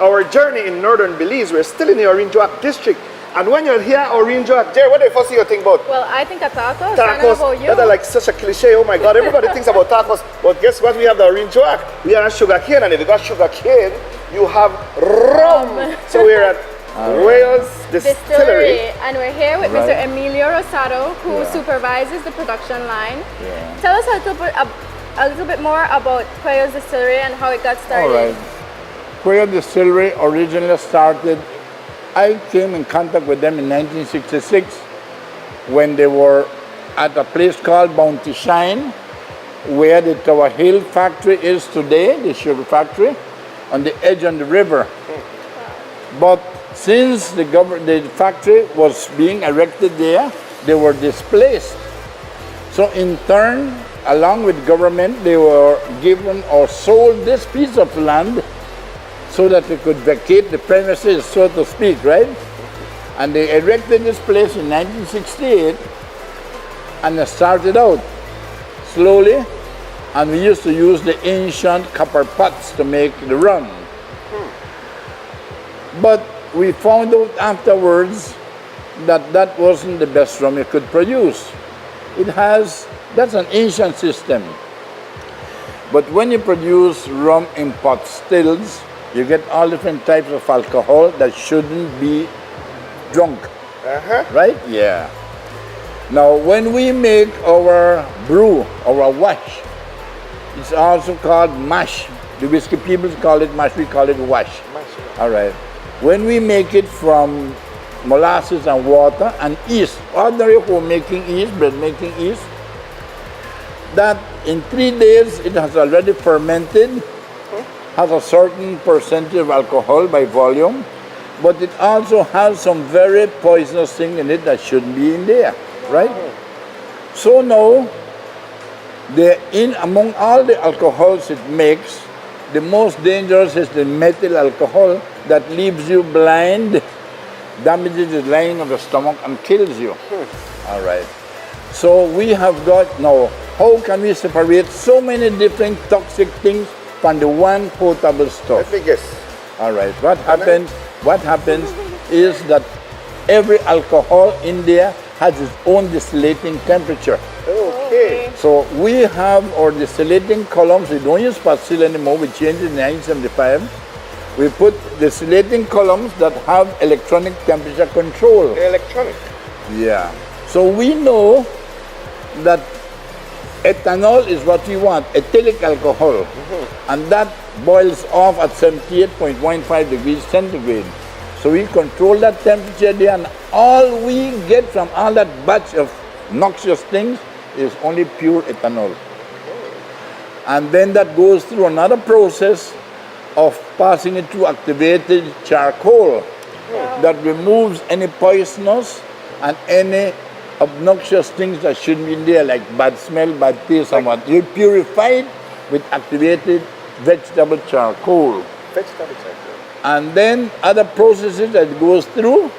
our journey in northern Belize, we're still in the Orinjoak district. And when you hear Orinjoak, Jerry, what do you first thing you think about? Well, I think of tacos. Tacos, About you. that are like such a cliche. Oh my God, everybody thinks about tacos. But guess what? We have the Orinjoak. We are at sugar cane, and if you got sugar cane, you have rum. So we're at Cuellos Distillery. And we're here with Mr. Emilio Rosado, who supervises the production line. Yeah. Tell us a little bit more about Cuellos Distillery and how it got started. All right. Cuellos Distillery originally started, I came in contact with them in 1966 when they were at a place called Bounty Shine, where the Tower Hill factory is today, the sugar factory, on the edge of the river. But since the factory was being erected there, they were displaced. So in turn, along with government, they were given or sold this piece of land so that they could vacate the premises, so to speak, right? And they erected this place in 1968, and they started out slowly, and we used to use the ancient copper pots to make the rum. But we found out afterwards that that wasn't the best rum it could produce. That's an ancient system. But when you produce rum in pot stills, you get all different types of alcohol that shouldn't be drunk. Right? Yeah. Now, when we make our brew or our wash, it's also called mash. The whiskey people call it mash, we call it wash. All right. When we make it from molasses and water and yeast, ordinary homemaking yeast, bread making yeast, that in 3 days it has already fermented, has a certain percentage of alcohol by volume, but it also has some very poisonous thing in it that shouldn't be in there, right? So now, among all the alcohols it makes, the most dangerous is the methyl alcohol that leaves you blind, damages the lining of the stomach, and kills you. All right. So we have got now, how can we separate so many different toxic things from the one potable stuff? Let me guess. All right. What happens is that every alcohol in there has its own distillating temperature. Okay. So we have our distillating columns. We don't use Pastil anymore. We changed it in 1975. We put distillating columns that have electronic temperature control. Electronic. Yeah. So we know that ethanol is what we want, ethylic alcohol, and that boils off at 78.15 degrees centigrade. So we control that temperature there, and all we get from all that batch of noxious things is only pure ethanol. And then that goes through another process of passing it through activated charcoal that removes any poisonous and any obnoxious things that shouldn't be in there, like bad smell, bad taste, and what. You purify it with activated vegetable charcoal. Vegetable charcoal. And then other processes that it goes through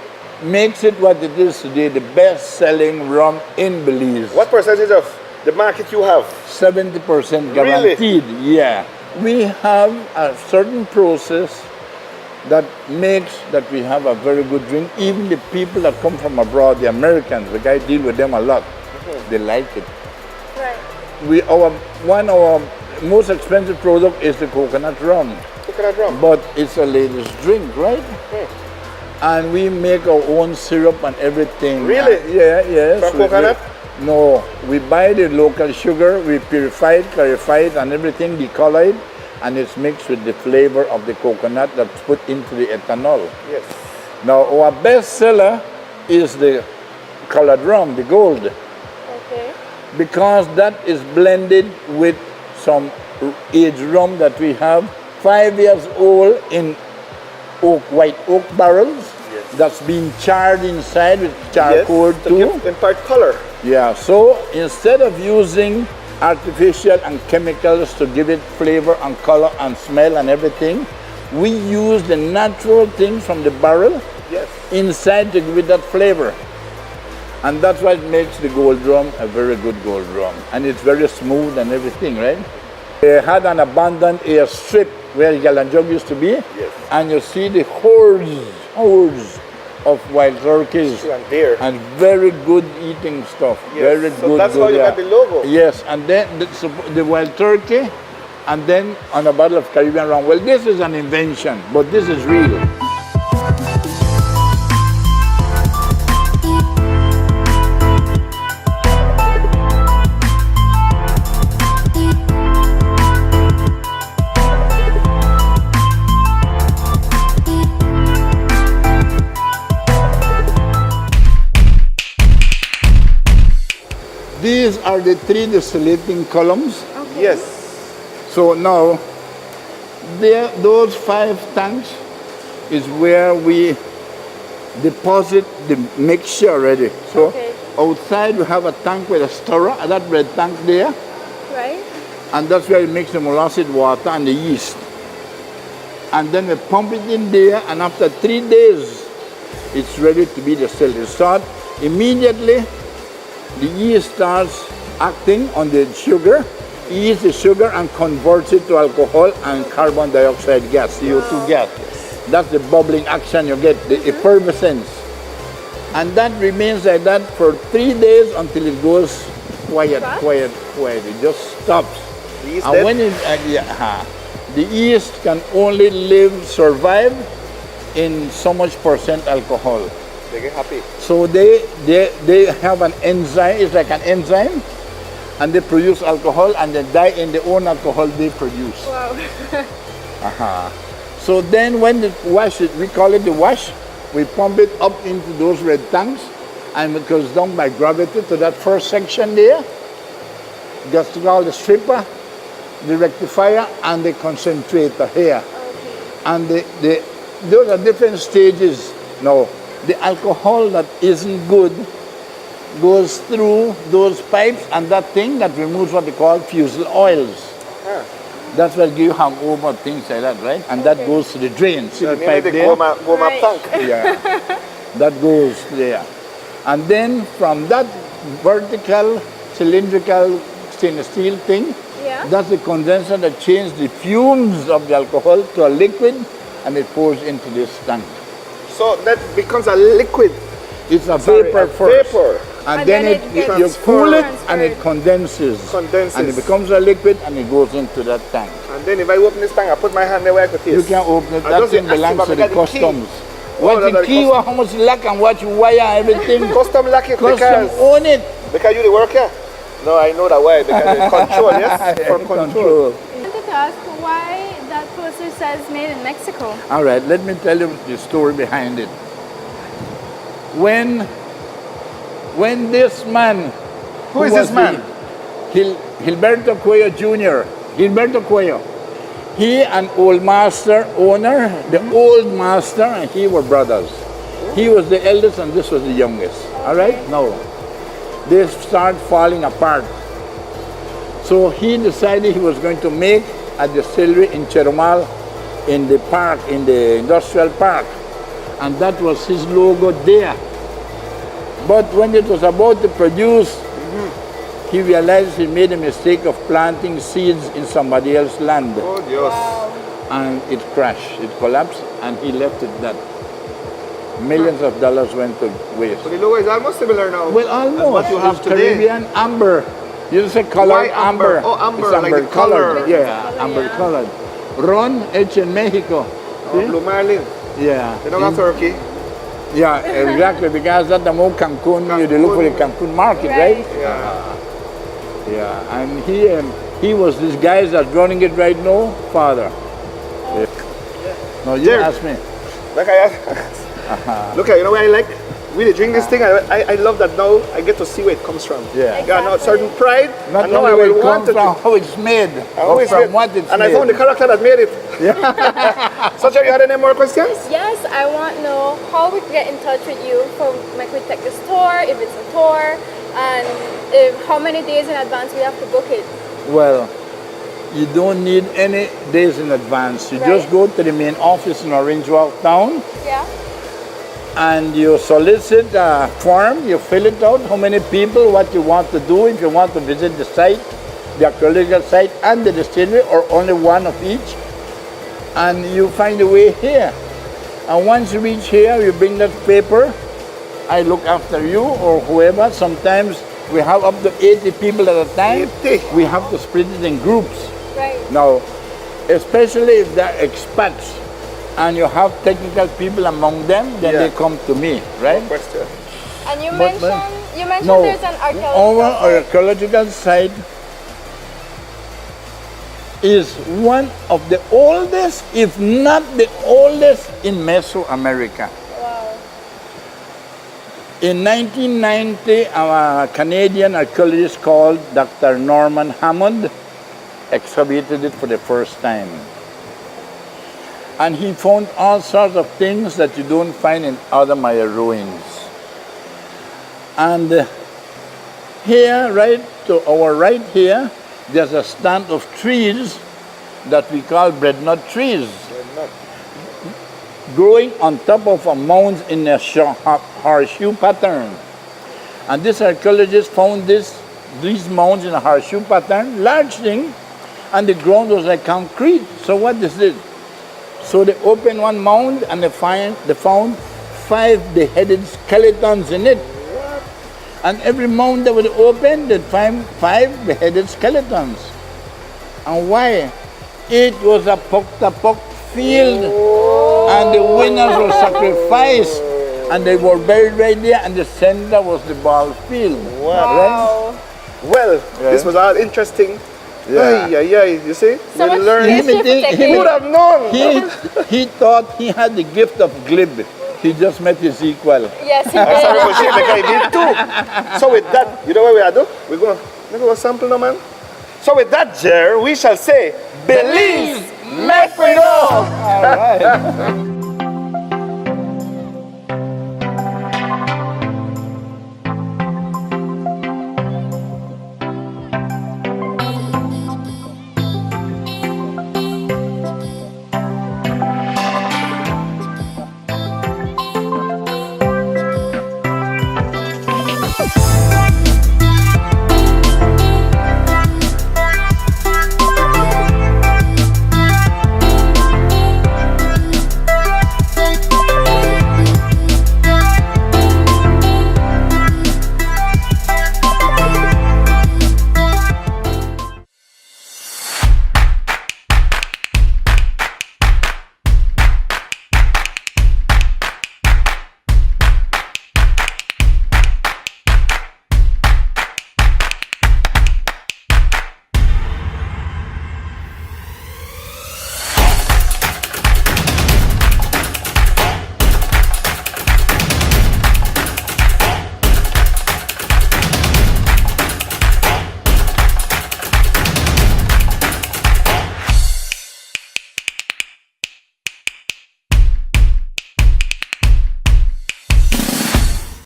makes it what it is today, the best-selling rum in Belize. What percentage of the market you have? 70% guaranteed. Really? Yeah. We have a certain process that makes that we have a very good drink. Even the people that come from abroad, the Americans, the guy deal with them a lot. They like it. Right. One of our most expensive product is the coconut rum. Coconut rum. But it's a lady's drink, right? And we make our own syrup and everything. Really? Yes. From coconut? No, we buy the local sugar, we purify it, clarify it, and everything, decolor it, and it's mixed with the flavor of the coconut that's put into the ethanol. Yes. Now, our best seller is the colored rum, the gold. Okay. Because that is blended with some aged rum that we have, 5 years old in white oak barrels. Yes. That's been charred inside with charcoal too. To impart color. Yeah, so instead of using artificial and chemicals to give it flavor and color and smell and everything, we use the natural things from the barrel inside to give it that flavor. And that's what makes the gold rum a very good gold rum. And it's very smooth and everything, right? They had an abandoned airstrip where Galanjog used to be, Yes. and you see the hordes of wild turkeys And deer. and very good eating stuff. Yes. Very So good. that's how you got the logo. Yes, and then the wild turkey, and then on a bottle of Caribbean rum. Well, this is an invention, but this is real. These are the 3 distillating columns. Yes. So now, those 5 tanks is where we deposit the mixture already. So Okay. outside we have a tank with a stirrer, that red tank there, Right? and that's where we mix the molasses water and the yeast. And then we pump it in there, and after 3 days, it's ready to be distilled. It starts immediately. The yeast starts acting on the sugar, eats the sugar and converts it to alcohol and carbon dioxide gas, CO2 gas. That's the bubbling action you get, the effervescence. And that remains like that for 3 days until it goes quiet. It just stops. The yeast And dead? when it, the yeast can only survive in so much % alcohol. They get happy. So they have an enzyme, it's like an enzyme, and they produce alcohol and they die in their own alcohol they produce. Wow. So then when the wash, we call it the wash, we pump it up into those red tanks, and it goes down by gravity to that first section there. That's called the stripper, the rectifier, and the concentrator here. Okay. And those are different stages. Now, the alcohol that isn't good goes through those pipes, and that thing that removes what they call fusel oils. That's what give you hangover, things like that, right? And that goes to the drain. See the pipe there? Go Right. tank. Yeah. That goes there. And then from that vertical cylindrical stainless steel thing, Yeah. that's the condenser that changes the fumes of the alcohol to a liquid, and it pours into this tank. So that becomes a liquid. It's a Sorry, vapor a first. vapor. And then it gets you cool it and it transferred. condenses. And it becomes a liquid and it goes into that tank. And then if I open this tank, I put my hand there where I could taste. You can open it. I That just thing ask him, belongs but to I the got the key. customs. Oh, What that's the the key, custom. how much lock and what you wire, everything. Custom lock it Custom because own it. you the worker. No, I know that why because it's control. Yes, for control. I wanted to ask why that poster says made in Mexico. All right, let me tell you the story behind it. When this man, Who is was this man? Gilberto Cuello Jr., Gilberto Cuello, he and old master owner, the old master and he were brothers. He was the eldest and this was the youngest. All right? No. They start falling apart. So he decided he was going to make a distillery in Chetumal in the park, in the industrial park. And that was his logo there. But when it was about to produce, he realized he made a mistake of planting seeds in somebody else's land. Oh, Dios. And it crashed, it collapsed, and he left it that. Millions of dollars went to waste. So the logo is almost similar now. Well, as almost. what you have It's today. Caribbean amber. You say colored Why amber? Oh, amber, It's like the color. Yeah, Color, amber yeah. colored. Ron, it's in Mexico. Oh, See? Blue Marlin. Yeah. They don't have turkey. Yeah, exactly, because that's the more Cancun, you look for the Cancun market, right? Yeah. Yeah, and he was this guy that's running it right now, father. Yeah. No, you Jerry. ask me. Like I asked. Look at, you know what I like? We drink this thing. I love that now I get to see where it comes from. Yeah. I got a certain pride. Not and now only I where will it want comes to. from, how it's made, How but it's from made. what it's and made. I found the character that made it. Yeah. So, Jerry, you had any more questions? Yes, I want to know how we can get in touch with you for like we take the store, if it's a tour, and how many days in advance we have to book it. Well, you don't need any days in advance. You Right. just go to the main office in Orange Walk Town Yeah. and you solicit a form, you fill it out, how many people, what you want to do, if you want to visit the site, the archaeological site and the distillery, or only one of each. and you find a way here. And once you reach here, you bring that paper. I look after you or whoever. Sometimes we have up to 80 people at a time. 80. We have to split it in groups. Right. Now, especially if they're expats and you have technical people among them, then they come to me, right? No question. And you But- mentioned No, there's an our archaeological site. archaeological site is one of the oldest, if not the oldest, in Mesoamerica. Wow. In 1990, our Canadian archaeologist called Dr. Norman Hammond excavated it for the first time. And he found all sorts of things that you don't find in other Maya ruins. And here, right to our right here, there's a stand of trees that we call breadnut trees, growing on top of a mound in a horseshoe pattern. And this archaeologist found these mounds in a horseshoe pattern, large thing, and the ground was like concrete. So what is it? So they opened one mound and they found 5 beheaded skeletons in it. And every mound that would open, they'd find 5 beheaded skeletons. And why? It was a pok field. And the winners were sacrificed. And they were buried right there, and the center was the ball field. Wow. Well, this was all interesting. Yeah. You see? So much learned. history for He Who would have known? He thought he had the gift of glib. He just met his equal. Yes, he I'm sorry did. for shit, like I did too. So with that, you know what we are doing? We're going to sample now, man. So with that, Jer, we shall say, Belize, make we know. All right.